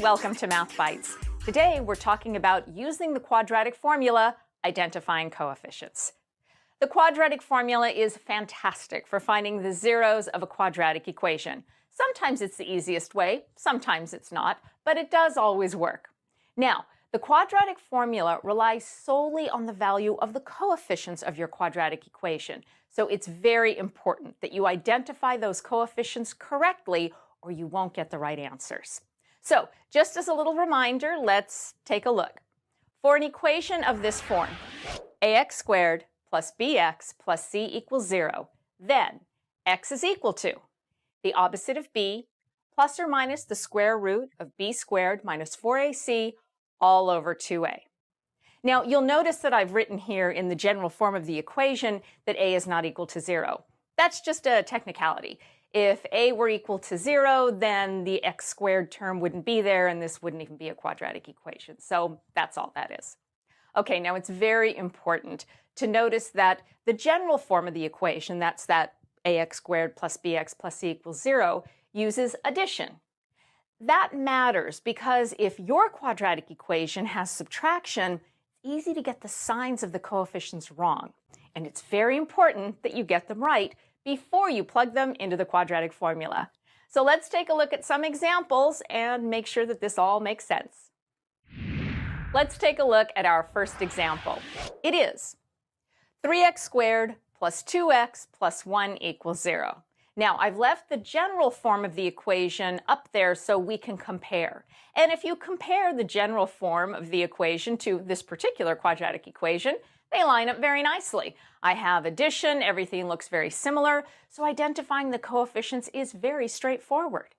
welcome to Math Bytes. Today we're talking about using the quadratic formula, identifying coefficients. The quadratic formula is fantastic for finding the zeros of a quadratic equation. Sometimes it's the easiest way, sometimes it's not, but it does always work. Now, the quadratic formula relies solely on the value of the coefficients of your quadratic equation, so it's very important that you identify those coefficients correctly or you won't get the right answers. So, just as a little reminder, let's take a look. For an equation of this form, ax squared plus bx plus c equals 0, then x is equal to the opposite of b plus or minus the square root of b squared minus 4ac all over 2a. Now, you'll notice that I've written here in the general form of the equation that a is not equal to 0. That's just a technicality. If a were equal to 0, then the x squared term wouldn't be there, and this wouldn't even be a quadratic equation. So that's all that is. Okay, now it's very important to notice that the general form of the equation, that's that ax squared plus bx plus c equals 0, uses addition. That matters because if your quadratic equation has subtraction, it's easy to get the signs of the coefficients wrong. And it's very important that you get them right before you plug them into the quadratic formula. So let's take a look at some examples and make sure that this all makes sense. Let's take a look at our first example. It is 3x squared plus 2x plus 1 equals 0. Now, I've left the general form of the equation up there so we can compare. And if you compare the general form of the equation to this particular quadratic equation, they line up very nicely. I have addition, everything looks very similar, so identifying the coefficients is very straightforward.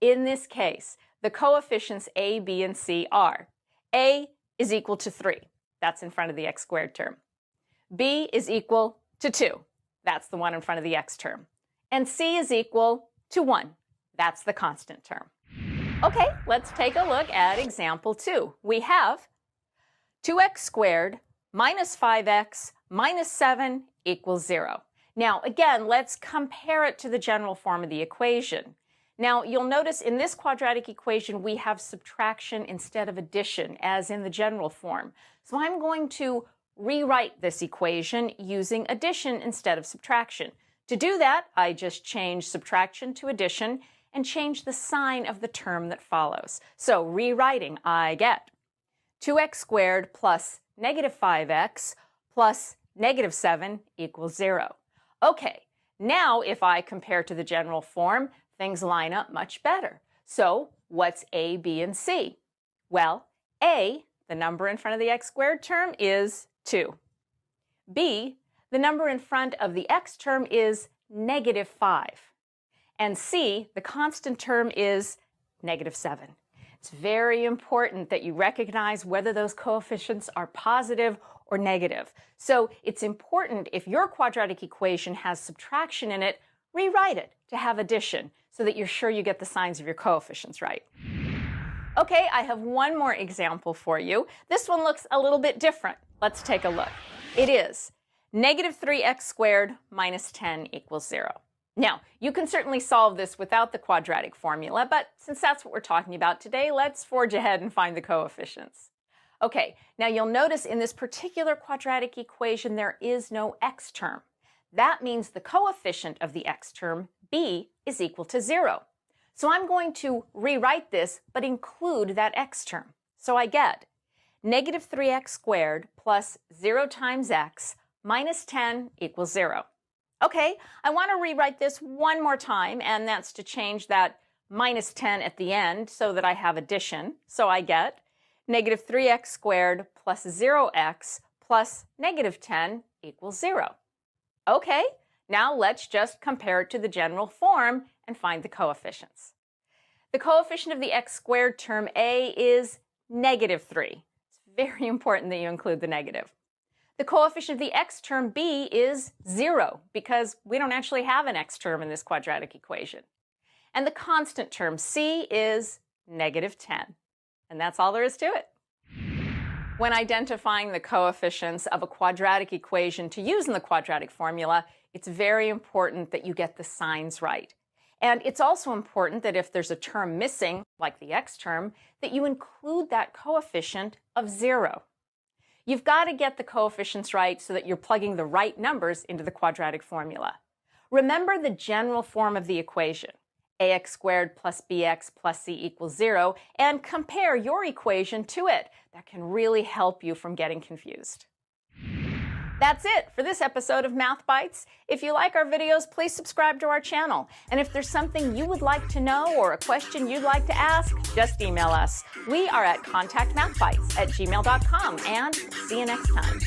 In this case, the coefficients a, b, and c are a is equal to 3. That's in front of the x squared term. B is equal to 2. That's the one in front of the x term. And c is equal to 1. That's the constant term. Okay, let's take a look at example 2. We have 2x squared minus 5x minus 7 equals 0. Now, again, let's compare it to the general form of the equation. Now, you'll notice in this quadratic equation, we have subtraction instead of addition, as in the general form. So I'm going to rewrite this equation using addition instead of subtraction. To do that, I just change subtraction to addition and change the sign of the term that follows. So rewriting, I get 2x squared plus negative 5x plus negative 7 equals 0. Okay, now if I compare to the general form, things line up much better. So what's a, b, and c? Well, a, the number in front of the x squared term, is 2. B, the number in front of the x term, is negative 5. And c, the constant term, is negative 7. It's very important that you recognize whether those coefficients are positive or negative. So it's important if your quadratic equation has subtraction in it, rewrite it to have addition so that you're sure you get the signs of your coefficients right. Okay, I have one more example for you. This one looks a little bit different. Let's take a look. It is negative 3x squared minus 10 equals 0. Now, you can certainly solve this without the quadratic formula, but since that's what we're talking about today, let's forge ahead and find the coefficients. Okay, now you'll notice in this particular quadratic equation there is no x term. That means the coefficient of the x term, b, is equal to 0. So I'm going to rewrite this but include that x term. So I get negative 3x squared plus 0 times x minus 10 equals 0. Okay, I want to rewrite this one more time, and that's to change that minus 10 at the end so that I have addition. So I get negative 3x squared plus 0x plus negative 10 equals 0. Okay, now let's just compare it to the general form and find the coefficients. The coefficient of the x squared term a is negative 3. It's very important that you include the negative. The coefficient of the x term b is 0 because we don't actually have an x term in this quadratic equation. And the constant term c is negative 10. And that's all there is to it. When identifying the coefficients of a quadratic equation to use in the quadratic formula, it's very important that you get the signs right. And it's also important that if there's a term missing, like the x term, that you include that coefficient of 0. You've got to get the coefficients right so that you're plugging the right numbers into the quadratic formula. Remember the general form of the equation, ax squared plus bx plus c equals 0, and compare your equation to it. That can really help you from getting confused. That's it for this episode of Math Bytes. If you like our videos, please subscribe to our channel. And if there's something you would like to know or a question you'd like to ask, just email us. We are at contactmathbytes@gmail.com, and see you next time.